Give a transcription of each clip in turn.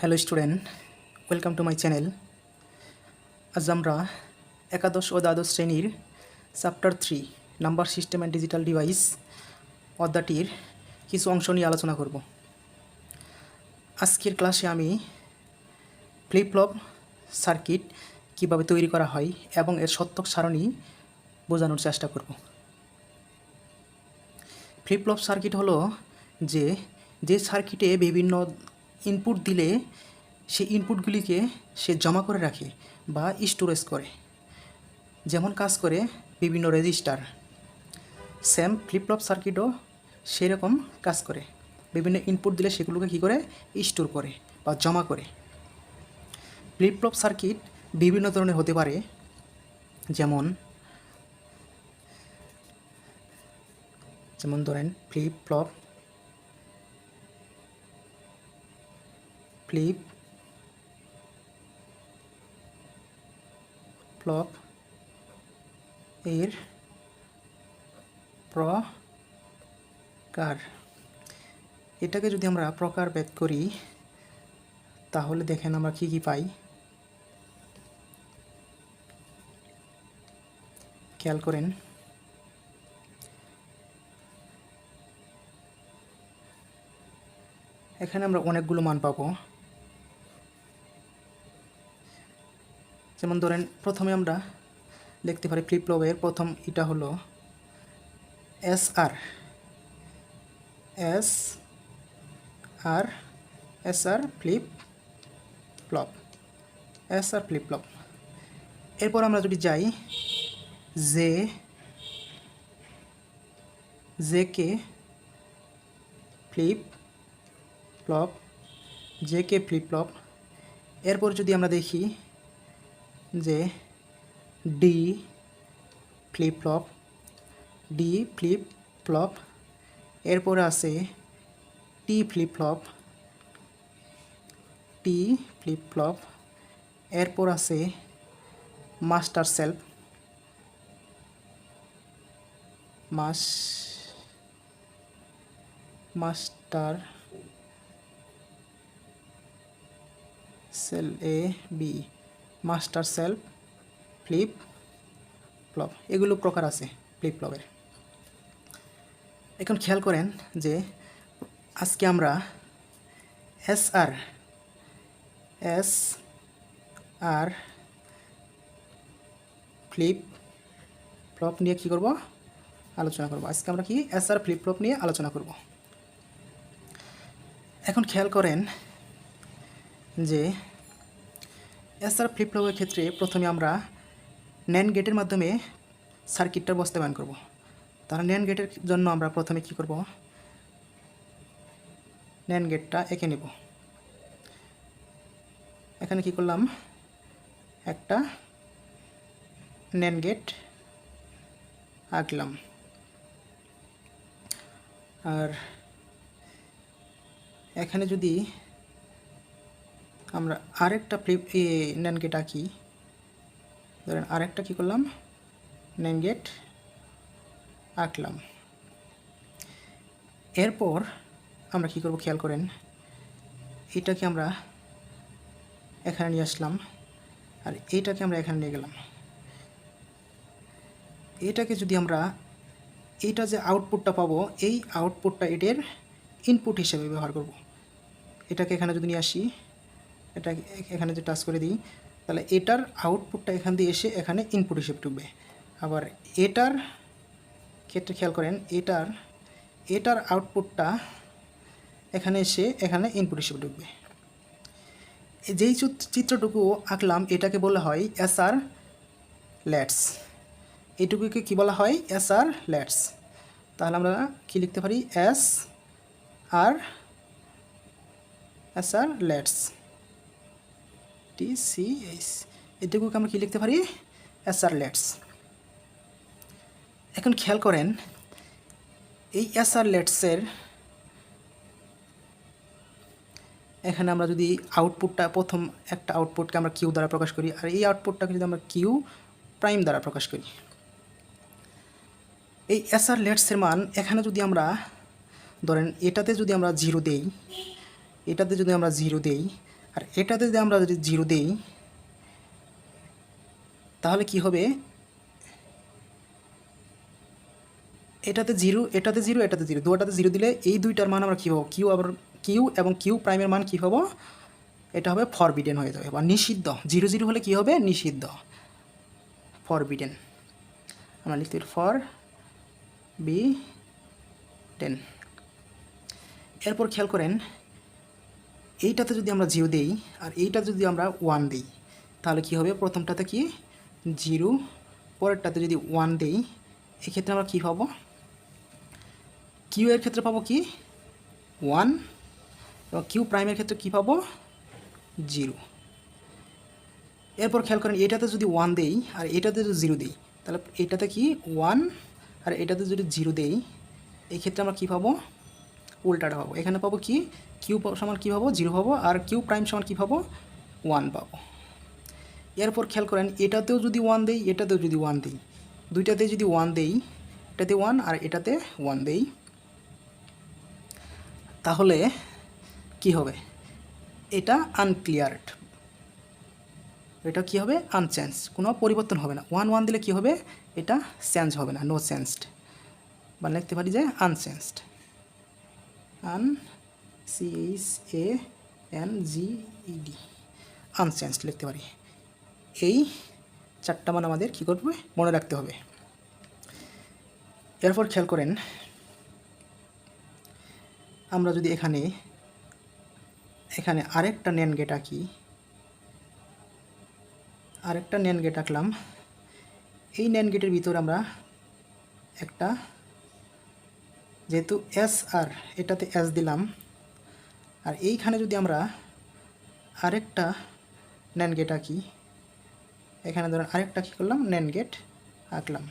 Hello student, welcome to my channel. আজ আমরা একাদশ ও দ্বাদশ শ্রেণীর chapter 3 number system and digital device অধ্যায়টির কিছু অংশ নিয়ে আলোচনা করব। আজকের ক্লাসে আমি ফ্লিপ ফ্লপ সার্কিট কীভাবে তৈরি করা হয় এবং এর সত্যক সারণী বোঝানোর চেষ্টা করব। ফ্লিপ ফ্লপ সার্কিট হলো যে সার্কিটে বিভিন্ন ইনপুট দিলে সেই ইনপুটগুলিকে সে জমা করে রাখে বা স্টোরেজ করে, যেমন কাজ করে বিভিন্ন রেজিস্টার। সেম ফ্লিপ ফ্লপ সার্কিটও সেরকম কাজ করে, বিভিন্ন ইনপুট দিলে সেগুলোকে কী করে স্টোর করে বা জমা করে। ফ্লিপ ফ্লপ সার্কিট বিভিন্ন ধরনের হতে পারে, যেমন ধরেন ফ্লিপ ফ্লপ এর প্রকার। এটাকে যদি আমরা প্রকারভেদ করি তাহলে দেখেন আমরা কি কি পাই। খেয়াল করেন, এখানে আমরা অনেকগুলো মান পাবো। যেমন ধরেন প্রথমে আমরা লিখতে পারি ফ্লিপ ফ্লপের প্রথম এটা হলো এস আর ফ্লিপ ফ্লপ। এরপর আমরা যদি যাই জে কে ফ্লিপ ফ্লপ। এরপর যদি আমরা দেখি যে ডি ফ্লিপ ফ্লপ। এরপর আছে টি ফ্লিপ ফ্লপ। এরপর আছে master cell master cell flip flop. এগুলো প্রকার আছে ফ্লিপ ফ্লপের। এখন খেয়াল করেন যে আজকে আমরা এস আর ফ্লিপ ফ্লপ নিয়ে কী করব, আলোচনা করব। আজকে আমরা কি এস আর ফ্লিপ ফ্লপ নিয়ে আলোচনা করব। এখন খেয়াল করেন যে এস আর ফ্লিপ ফ্লপের ক্ষেত্রে প্রথমে আমরা ন্যান্ড গেটের মাধ্যমে সার্কিটটা বাস্তবায়ন করব। তাহলে ন্যান্ড গেটের জন্য আমরা প্রথমে কি করব, ন্যান্ড গেটটা এঁকে নেব। এখানে কি করলাম, একটা ন্যান্ড গেট আঁকলাম। আর এখানে যদি আমরা আরেকটা ন্যান্ড গেট আঁকি, ধরেন আরেকটা কী করলাম, ন্যান্ড গেট আঁকলাম। এরপর আমরা কি করব, খেয়াল করেন, এটাকে আমরা এখানে নিয়ে আসলাম আর এইটাকে আমরা এখানে নিয়ে গেলাম। এটাকে যদি আমরা এইটা যে আউটপুটটা পাবো, এই আউটপুটটা এটার ইনপুট হিসেবে ব্যবহার করব। এটাকে এখানে যদি নিয়ে আসি, এটা এখানে যে টাচ করে দিই, তাহলে এটার আউটপুটটা এখান দিয়ে এসে এখানে ইনপুট হিসেবে ঢুকবে। আবার এটার ক্ষেত্রে খেয়াল করেন, এটার আউটপুটটা এখানে এসে এখানে ইনপুট হিসেবে ঢুকবে। যেই চিত্রটুকু আঁকলাম এটাকে বলা হয় এস আর ল্যাটস। এইটুকুকে কি বলা হয়, এস আর ল্যাটস। তাহলে আমরা কি লিখতে পারি, এস আর ল্যাটস, TCH। এটুকুকে আমরা কি লিখতে পারি, এস আর ল্যাটস। এখন খেয়াল করেন, এই এস আর ল্যাটসের এখানে আমরা যদি আউটপুটটা, প্রথম একটা আউটপুটকে আমরা কিউ দ্বারা প্রকাশ করি আর এই আউটপুটটাকে যদি আমরা কিউ প্রাইম দ্বারা প্রকাশ করি, এই এস আর ল্যাটসের মান এখানে যদি আমরা ধরেন এটাতে যদি আমরা জিরো দেই, আর আর এটাতে যদি আমরা যদি 0 দেই তাহলে কি হবে, এটাতে 0 এটাতে 0 এটাতে 0, দুটাতে 0 দিলে এই দুইটার মান আমরা কী পাবো, কিউ আবার কিউ এবং কিউ প্রাইমের মান কী পাবো, এটা হবে ফরবিডেন হয়ে যাবে বা নিষিদ্ধ। 0 0 হলে কী হবে, নিষিদ্ধ, ফরবিডেন। আমরা লিখতে পারি ফর বি ডেন। এরপর খেয়াল করেন এইটাতে যদি আমরা 0 দেই আর এইটাতে যদি আমরা 1 দিই তাহলে কি হবে, প্রথমটাতে কি 0, পরেরটাতে যদি 1 দেই এক্ষেত্রে আমরা কী পাবো, কিউ এর ক্ষেত্রে পাবো কি 1 এবং কিউ প্রাইমের ক্ষেত্রে কী পাবো 0। এরপর খেয়াল করেন এটাতে যদি 1 দেই আর এটাতে যদি 0 দিই তাহলে এটাতে কি 1 আর এটাতে যদি 0 দেই এই ক্ষেত্রে আমরা কী পাবো, উল্টাটা পাবো। এখানে পাবো কি কিউ সমান কী পাবো 0 পাবো আর কিউ প্রাইম সমান কী পাবো 1 পাবো। এরপর খেয়াল করেন এটাতেও যদি 1 দেই এটাতেও যদি 1 দিই, দুইটাতে যদি 1 দেই, এটাতে 1 আর এটাতে 1 দেই তাহলে কি হবে, এটা আনক্লিয়ারড, এটা কি হবে আনচেঞ্জ, কোনো পরিবর্তন হবে না। 1 1 দিলে কি হবে, এটা চেঞ্জ হবে না, নো চেঞ্জড, বা লিখতে পারি যে আনচেঞ্জড, CHANGED, আনচেঞ্জড লিখতে পারি। এই 4টা মান আমাদের কী করবে, মনে রাখতে হবে। এরপর খেয়াল করেন আমরা যদি এখানে আরেকটা NAND গেট আঁকি, আরেকটা NAND গেট আঁকলাম, এই NAND গেটের ভিতর আমরা একটা, যেহেতু SR এটাতে S দিলাম, আর এইখানে যদি আমরা আরেকটা NAND গেট আঁকি, এখানে ধরেন আরেকটা কী করলাম NAND গেট আঁকলাম,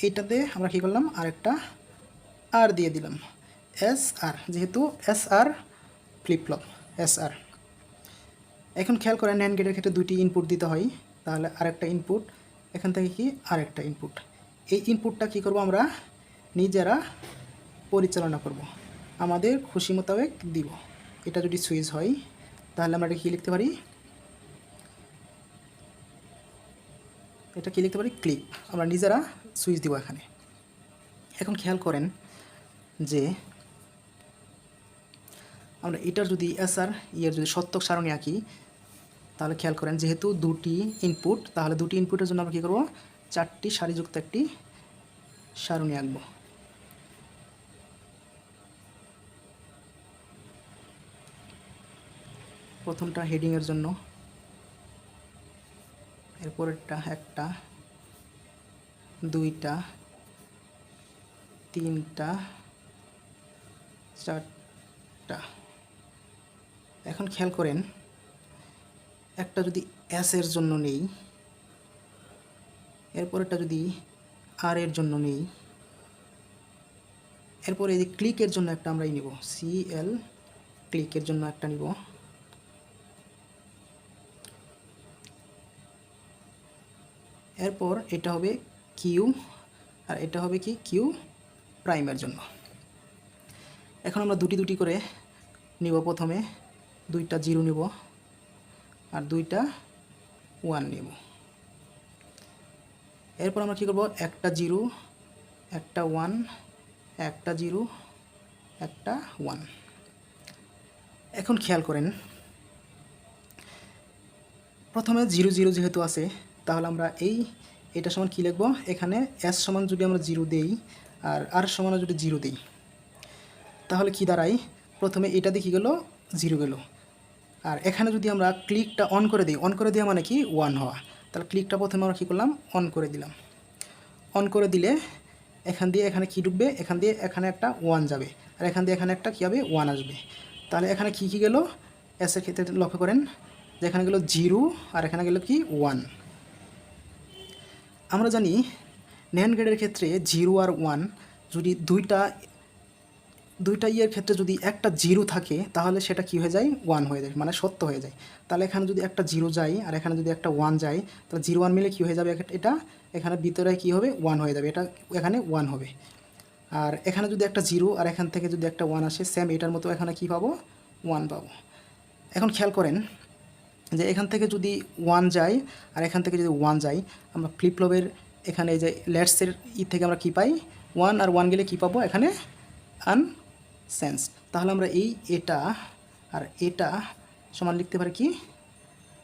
এইটাতে আমরা কী করলাম আরেকটা আর দিয়ে দিলাম SR, যেহেতু SR ফ্লিপফ্লপ SR। এখন খেয়াল করেন NAND গেটের ক্ষেত্রে দুইটি ইনপুট দিতে হয়, তাহলে আরেকটা ইনপুট, এখান থেকে কি আরেকটা ইনপুট, এই ইনপুটটা কী করব আমরা নিজেরা পরিচালনা করব, আমাদের খুশি মোতাবেক দিব। এটা যদি সুইচ হয় তাহলে আমরা এটা কী লিখতে পারি, এটা কী লিখতে পারি ক্লিক, আমরা নিজেরা সুইচ দিব এখানে। এখন খেয়াল করেন যে আমরা এটার যদি SR এর যদি সত্যক সারণী আঁকি তাহলে খেয়াল করেন যেহেতু দুটি ইনপুট, তাহলে দুটি ইনপুটের জন্য আমরা কী করবো 4টি সারিযুক্ত একটি সারণী আঁকব। প্রথমটা হেডিংয়ের জন্য, এরপরেরটা 1টা 2টা 3টা 4টা। এখন খেয়াল করেন একটা যদি S এর জন্য নেই, এরপরেরটা যদি R এর জন্য নেই, এরপরে এই ক্লিকের জন্য একটা আমরাই নিব, CL ক্লিকের জন্য একটা নিব, এরপর এটা হবে কিউ আর এটা হবে কি কিউ প্রাইমের জন্য। এখন আমরা দুটি দুটি করে নিব, প্রথমে 2টা 0 নিব আর 2টা 1 নিব। এরপর আমরা কী করব, একটা 0 একটা 1 একটা 0 একটা 1। এখন খেয়াল করেন প্রথমে 0 0 যেহেতু আছে তাহলে আমরা এটা সমান কী লিখব, এখানে S সমান যদি আমরা 0 দেই আর R সমান যদি 0 দেই তাহলে কি দাঁড়ায়, প্রথমে এটা দিয়ে কী গেল 0 গেল, আর এখানে যদি আমরা ক্লিকটা অন করে দিই, অন করে দেওয়া মানে কি 1 হওয়া, তাহলে ক্লিকটা প্রথমে আমরা কী করলাম অন করে দিলাম, অন করে দিলে এখান দিয়ে এখানে কী ঢুকবে, এখান দিয়ে এখানে একটা 1 যাবে আর এখান দিয়ে এখানে একটা কী হবে 1 আসবে, তাহলে এখানে কী কী গেল, S এর ক্ষেত্রে লক্ষ্য করেন যে এখানে গেল 0 আর এখানে গেল কি 1। আমরা জানি NAND গেটের ক্ষেত্রে 0 আর 1 যদি দুইটা ইয়ের ক্ষেত্রে যদি একটা 0 থাকে তাহলে সেটা কি হয়ে যায় 1 হয়ে যায়, মানে সত্য হয়ে যায়। তাহলে এখানে যদি একটা 0 যায় আর এখানে যদি একটা 1 যায় তাহলে 0 1 মিলে কী হয়ে যাবে, এটা এখানে ভিতরে কী হবে 1 হয়ে যাবে, এটা এখানে 1 হবে। আর এখানে যদি একটা 0 আর এখান থেকে যদি একটা 1 আসে সেম এটার মতো এখানে কী পাবো 1 পাবো। এখন খেয়াল করেন যে এখান থেকে যদি 1 যায় আর এখান থেকে যদি 1 যায়, আমরা ফ্লিপ ফ্লপের এখানে এই যে লেটসের থেকে আমরা কী পাই, 1 আর 1 গেলে কী পাবো, এখানে আনসেন্স। তাহলে আমরা এটা আর এটা সমান লিখতে পারি কি,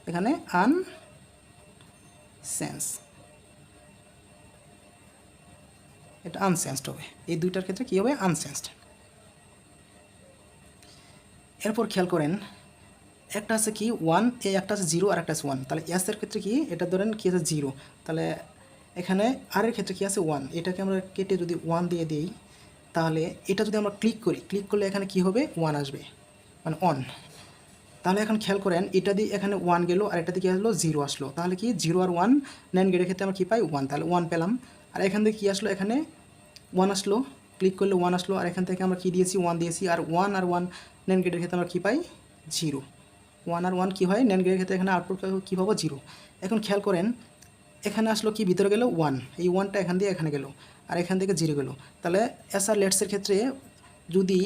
এখানে আনসেন্স, এটা আনসেন্সড হবে। এই দুইটার ক্ষেত্রে কী হবে, আনসেন্সড। এরপর খেয়াল করেন একটা আছে কি 1, একটা আছে 0 আর একটা আছে 1। তাহলে এস এর ক্ষেত্রে কি, এটা ধরেন কি আছে 0, তাহলে এখানে আর এর ক্ষেত্রে কি আছে 1। এটাকে আমরা কেটে যদি 1 দিয়ে দিই, তাহলে এটা যদি আমরা ক্লিক করি, ক্লিক করলে এখানে কি হবে, 1 আসবে, মানে অন। তাহলে এখন খেয়াল করেন এটা দিয়ে এখানে 1 গেল আর এটা দিয়ে কী আসলো, 0 আসলো। তাহলে কি 0 আর 1 ন্যান্ড গেটের ক্ষেত্রে আমরা কী পাই, 1। তাহলে 1 পেলাম। আর এখান থেকে কী আসলো, এখানে 1 আসলো, ক্লিক করলে 1 আসলো। আর এখান থেকে আমরা কী দিয়েছি, 1 দিয়েছি। আর 1 আর 1 ন্যান্ড গেটের ক্ষেত্রে আমরা কী পাই, 0। 1 আর 1 কী হয়, ন্যান্ড গেটের ক্ষেত্রে এখানে আউটপুট কী পাবো, 0। এখন খেয়াল করেন এখানে আসলো কি, ভিতরে গেল 1, এই 1টা এখান দিয়ে এখানে গেল আর এখান থেকে 0 গেল। তাহলে এস আর লেটসের ক্ষেত্রে যদি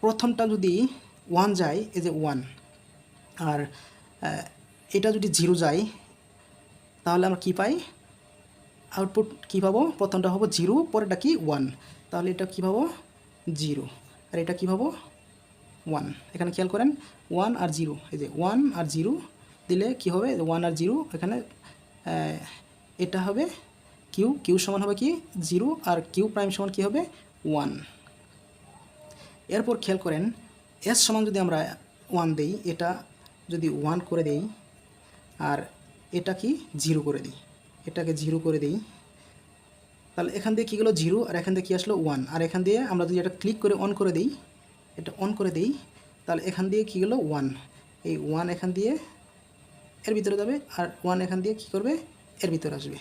প্রথমটা যদি 1 যায়, এই যে 1, আর এটা যদি 0 যায়, তাহলে আমরা কী পাই, আউটপুট কী পাবো, প্রথমটা হবো 0, পরেরটা কি 1। তাহলে এটা কী পাবো, 0, আর এটা কী পাবো, 1। এখানে খেয়াল করেন 1 আর 0, এই যে 1 আর 0 দিলে কি হবে, 1 আর 0, এখানে এটা হবে কিউ সমান হবে কি 0, আর কিউ প্রাইম সমান কী হবে, 1। এরপর খেয়াল করেন এস সমান যদি আমরা 1 দেই, এটা যদি 1 করে দেই আর এটা কি 0 করে দিই, এটাকে 0 করে দিই, তাহলে এখান দিয়ে কী গেলো 0, আর এখান দিয়ে কী আসলো 1। আর এখান দিয়ে আমরা যদি এটা ক্লিক করে অন করে দিই, এটা অন করে দিই, তাহলে এখান দিয়ে কী গেলো 1, এই 1 এখান দিয়ে এর ভিতরে যাবে, আর 1 এখান দিয়ে কী করবে, এর ভিতরে আসবে।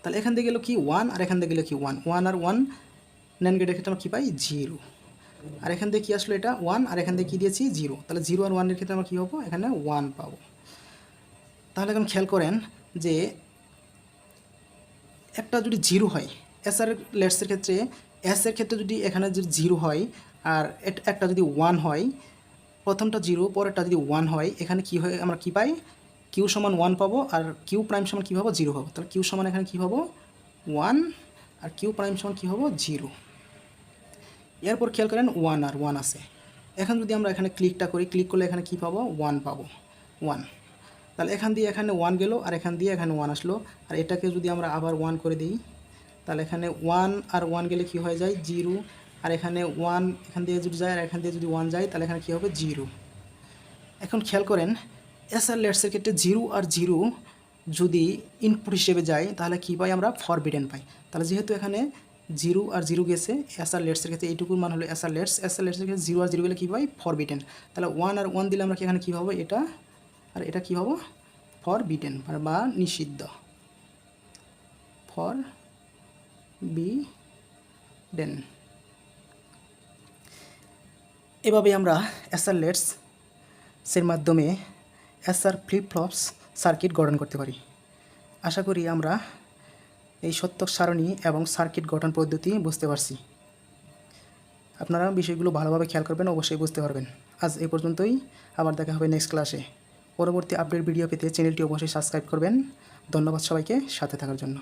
তাহলে এখান দিয়ে গেলো কি 1, আর এখান দিয়ে গেলো কি 1, 1 আর 1 ন্যান্ড গেটের ক্ষেত্রে আমরা কী পাই, 0। আর এখান দিয়ে কী আসলো, এটা 1, আর এখান দিয়ে কী দিয়েছি, 0। তাহলে 0 আর 1 এর ক্ষেত্রে আমরা কী পাবো, এখানে 1 পাবো। তাহলে এখন খেয়াল করেন যে একটা যদি 0 হয়, এস আর লেটসের ক্ষেত্রে, এস এর ক্ষেত্রে যদি এখানে যদি 0 হয় আর একটা যদি 1 হয়, প্রথমটা 0, পরেরটা যদি 1 হয়, এখানে কী হয়, আমরা কী পাই, কিউ সমান 1 পাবো, আর কিউ প্রাইম সমান কী পাবো, 0 পাবো। তাহলে কিউ সমান এখানে কী পাবো, 1, আর কিউ প্রাইম সমান কী পাবো, 0। এরপর খেয়াল করেন 1 আর 1 আছে। এখন যদি আমরা এখানে ক্লিকটা করি, ক্লিক করলে এখানে কী পাবো, 1 পাবো, 1। তাহলে এখান দিয়ে এখানে 1 গেল, আর এখান দিয়ে এখানে 1 আসলো। আর এটাকে যদি আমরা আবার 1 করে দিই, তাহলে এখানে 1 আর 1 গেলে কী হয়ে যায়, 0। আর এখানে 1 এখান দিয়ে যদি যায়, আর এখান দিয়ে যদি 1 যায়, তাহলে এখানে কী হবে, 0। এখন খেয়াল করেন এস আর লেটসের ক্ষেত্রে 0 আর 0 যদি ইনপুট হিসেবে যায়, তাহলে কী পাই, আমরা ফরবিডেন পাই। তাহলে যেহেতু এখানে 0 আর 0 গেছে, এস আর লেটসের ক্ষেত্রে এইটুকুর মান হলো এস আর লেটসের ক্ষেত্রে 0 আর 0 গেলে কী পাই, ফরবিডেন। তাহলে 1 আর 1 দিলে আমরা এখানে কী পাবো, এটা আর এটা কী পাবো, ফরবিডেন বা নিষিদ্ধ, ফরবিডেন। এভাবে আমরা এস আর লেটসের মাধ্যমে এস আর ফ্লিপ ফ্লপস সার্কিট গঠন করতে পারি। আশা করি আমরা এই সত্যক সারণী এবং সার্কিট গঠন পদ্ধতি বুঝতে পারছি। আপনারা বিষয়গুলো ভালোভাবে খেয়াল করবেন, অবশ্যই বুঝতে পারবেন। আজ এই পর্যন্তই, আবার দেখা হবে নেক্সট ক্লাসে। পরবর্তী আপডেট ভিডিও পেতে চ্যানেলটি অবশ্যই সাবস্ক্রাইব করবেন। ধন্যবাদ সবাইকে সাথে থাকার জন্য।